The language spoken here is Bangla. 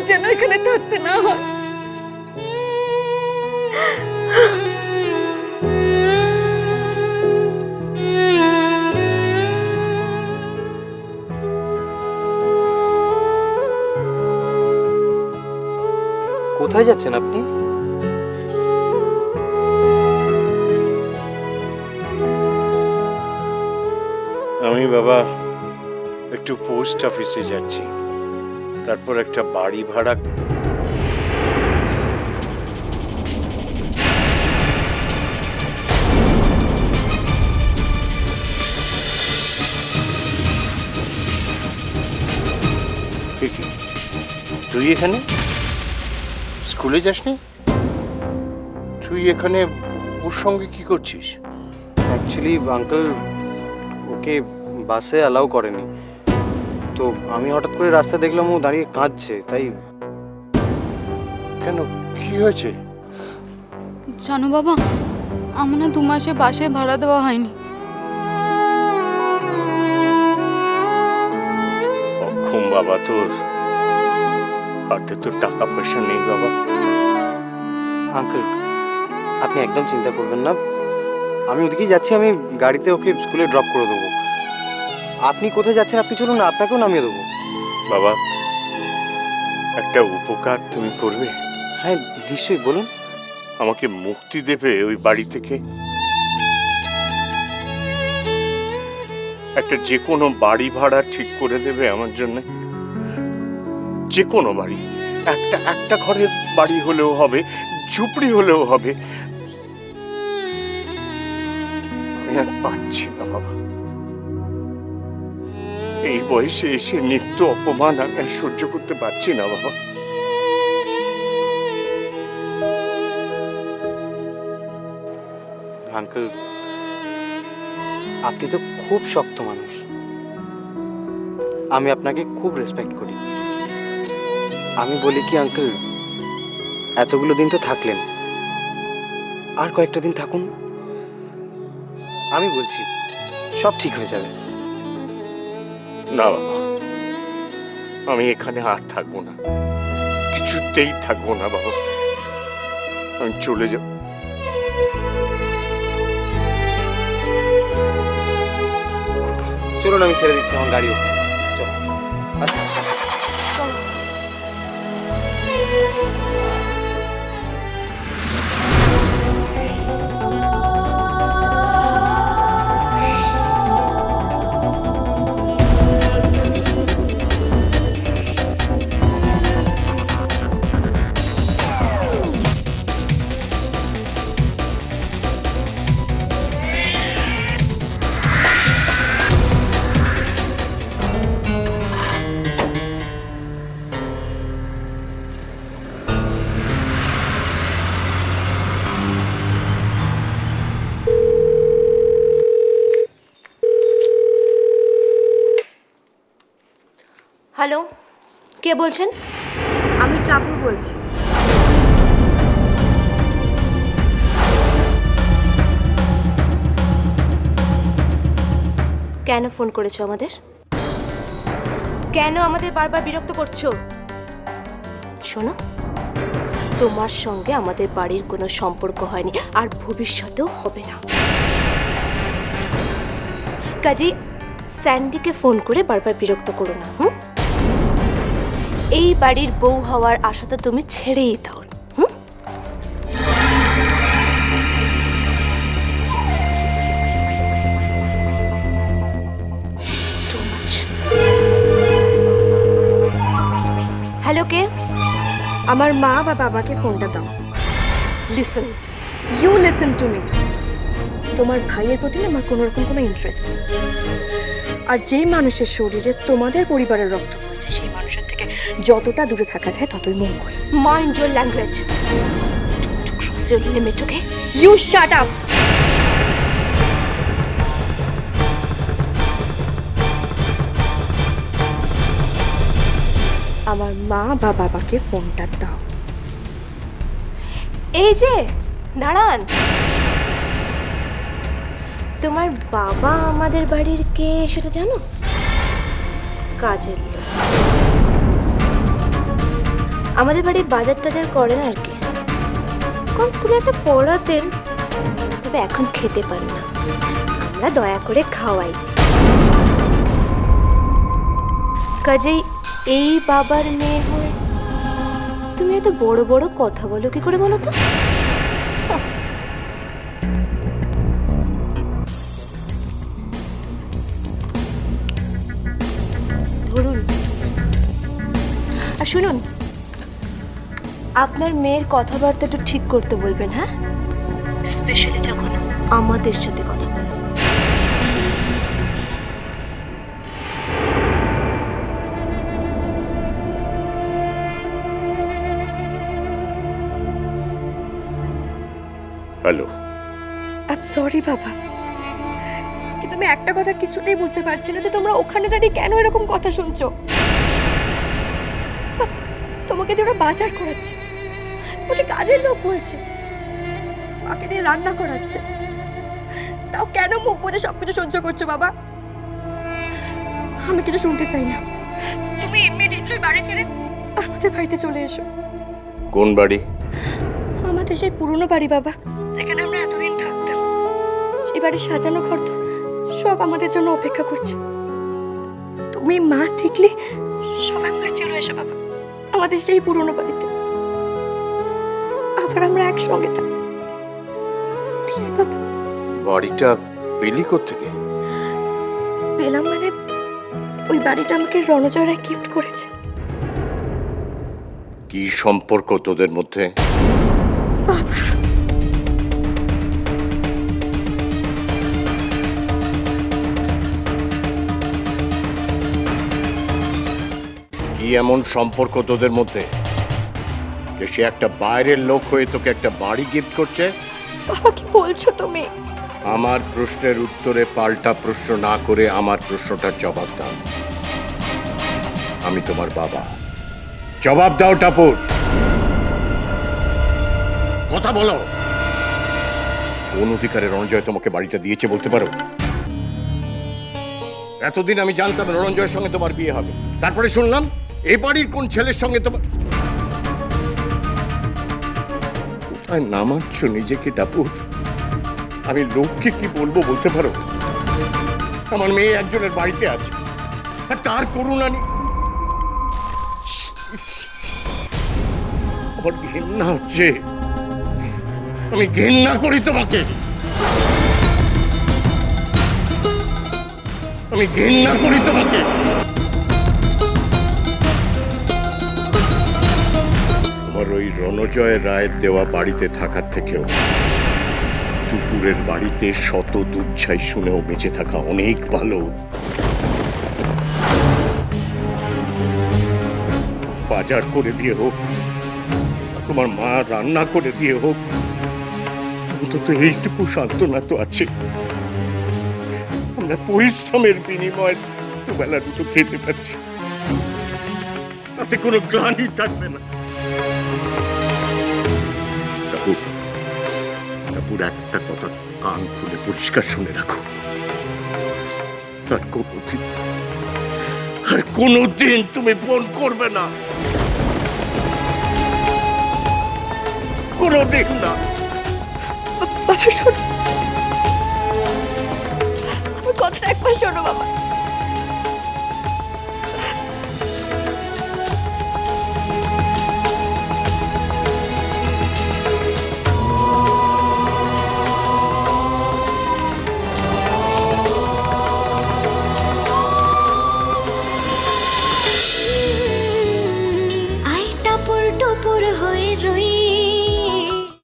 যেন এখানে থাকতে না হয়। কোথায় যাচ্ছেন আপনি? আমি বাবা একটু পোস্ট অফিসে যাচ্ছি, তারপর একটা বাড়ি ভাড়া। তুই এখানে স্কুলে যাসনি? তুই এখানে ওর সঙ্গে কি করছিস? অ্যাকচুয়ালি আঙ্কেল ওকে বাসে অ্যালাউ করেনি, তো আমি হঠাৎ করে রাস্তা দেখলাম ও দাঁড়িয়ে কাঁদছে, তাই। কেন, কি হয়েছে? জানো বাবা, আমার না 2 মাসে বাসে ভাড়া দেওয়া হয়নি। অক্ষম বাবা তোর, হাতে তো টাকা পয়সা নেই বাবা। আঙ্কেল আপনি একদম চিন্তা করবেন না, আমি ওদিকেই যাচ্ছি, আমি গাড়িতে ওকে স্কুলে ড্রপ করে দেবো। আপনি কোথায় যাচ্ছেন আপনি চলুন না, আপনাকেও নামিয়ে দেবো। বাবা একটা উপকার তুমি করবে? হ্যাঁ নিশ্চয়ই, বলুন। আমাকে মুক্তি দেবে ওই বাড়ি থেকে? একটা যে কোনো বাড়ি ভাড়া ঠিক করে দেবে আমার জন্য, যে কোনো বাড়ি, একটা ঘরের বাড়ি হলেও হবে, ঝুপড়ি হলেও হবে। আমি আর পাচ্ছি না বাবা, এই বয়সে এসে নিত্য অপমান আমি আর সহ্য করতে পারছি না বাবা। আঙ্কেল আপনি তো খুব শক্ত মানুষ, আমি আপনাকে খুব রেসপেক্ট করি। আমি বলি কি আঙ্কেল, এতগুলো দিন তো থাকলেন, আর কয়েকটা দিন থাকুন, আমি বলছি সব ঠিক হয়ে যাবে। না বাবা, আমি এখানে আর থাকবো না, কিছুতেই থাকবো না বাবা, আমি চলে যাব। চলুন আমি ছেড়ে দিচ্ছি, আমার গাড়ি ওখানে। চলো আচ্ছা। হ্যালো, কে বলছেন? আমি টাপুর বলছি। কেন ফোন করেছো আমাদের? কেন আমাদের বারবার বিরক্ত করছো? শোনো, তোমার সঙ্গে আমাদের বাড়ির কোনো সম্পর্ক হয়নি, আর ভবিষ্যতেও হবে না। কাজেই স্যান্ডিকে ফোন করে বারবার বিরক্ত করো না। এই বাড়ির বউ হওয়ার আশা তো তুমি ছেড়েই দাও। হ্যালো, কে? আমার মা বা বাবাকে ফোনটা দাও। Listen, you listen to me. তোমার ভাইয়ের প্রতি আমার কোনো রকম কোনো ইন্টারেস্ট নেই, আর যেই মানুষের শরীরে তোমাদের পরিবারের রক্ত বইছে সেই মানুষের থেকে যতটা দূরে থাকা যায় ততই মঙ্গল। Mind your language, don't cross your limit, okay? You shut up. আমার মা বা বাবাকে ফোনটা দাও। এই যে দাঁড়ান, তোমার বাবা আমাদের বাড়ির কে সেটা জানো? কাজের লোক। আমাদের বাড়ি বাজার টাজার করেন আর কি। কোন স্কুলে একটা পড়াতেন, তবে এখন খেতে পান না, আমরা দয়া করে খাওয়াই। কাজেই এই বাবার মেয়ে হয়ে তুমি এত বড় বড় কথা বলো কি করে বলো তো? ধরুন, আর শুনুন, আপনার মেয়ের কথাবার্তা একটু ঠিক করতে বলবেন, হ্যাঁ? স্পেশালি যখন আমাদের সাথে কথা বলে। হ্যালো। আই এম সরি বাবা, কিন্তু আমি একটা কথা কিছুতেই বুঝতে পারছি না যে তোমরা ওখানে দাঁড়িয়ে কেন এরকম কথা শুনছো। তোমাকে দিয়ে ওরা বাজার করাচ্ছে, ওকে কাজের লোক বলছে, মাকে দিয়ে রান্না করাচ্ছে, তাও কেন মুখ বুঝে সবকিছু সহ্য করছো বাবা? আমি কিছু শুনতে চাই না, তুমি ইমিডিয়েটলি বাড়ি ছেড়ে আমাদের বাড়িতে চলে এসো। কোন বাড়ি? আমাদের সেই পুরনো বাড়ি বাবা, যেখানে আমরা এতদিন থাকতাম। সেই বাড়ির সাজানো ঘর তো সব আমাদের জন্য অপেক্ষা করছে। তুমি মা ঠিকলে সবাই মিলে চলে এসো বাবা আমাদের সেই পুরনো বাড়িতে, আবার আমরা একসঙ্গে থাকি। প্লিজ বাবা। বাড়িটা পেলি কোত্থেকে? পেলাম মানে ওই বাড়িটা আমাকে রণজয় রায় গিফট করেছে। কি সম্পর্ক তোদের মধ্যে? বাবা, কি এমন সম্পর্ক তোদের মধ্যে যে সে একটা বাইরের লোক হয়ে তোকে একটা বাড়ি গিফট করছে? বাবা কি বলছো তুমি? আমার প্রশ্নের উত্তরে পাল্টা প্রশ্ন না করে আমার প্রশ্নটার জবাব দাও। আমি তোমার বাবা, জবাব দাও টাপুর, কথা বলো। কোন অধিকারে রণজয় তোমাকে বাড়িটা দিয়েছে বলতে পারো? এতদিন আমি জানতাম রণজয়ের সঙ্গে তোমার বিয়ে হবে, তারপরে শুনলাম এই বাড়ির কোন ছেলের সঙ্গে তোমার। কোথায় নামাচ্ছ নিজেকে টাপুর? আমি লোককে কি বলবো বলতে পারো? আমার মেয়ে একজনের বাড়িতে আছে, আর তার করুণা আমার ঘেন্না হচ্ছে। আমি ঘেন্না করি তোমাকে, আমি ঘেন্না করি তোমাকে। আমার ওই রণজয় রায়ের দেওয়া বাড়িতে থাকার থেকেও টুপুরের বাড়িতে শত দুচ্ছাই শুনেও বেঁচে থাকা অনেক ভালো। বাজার করে দিয়ে হোক, তোমার মা রান্না করে দিয়ে হোক, অন্তত এইটুকু সান্ত্বনা তো আছে। আমরা পরিশ্রমের বিনিময়ে দুবেলার দুটো খেতে পাচ্ছি, তাতে কোনো গ্লানি থাকবে না। টাপুর, একটা কথা কান খুলে পরিষ্কার শুনে রাখো, আর কোনোদিন তুমি ফোন করবে না, কোনোদিন না। বাবা শোনো, আমার কথাটা একবার শোনো বাবা। আই টাপুর টুপুর হয়ে রই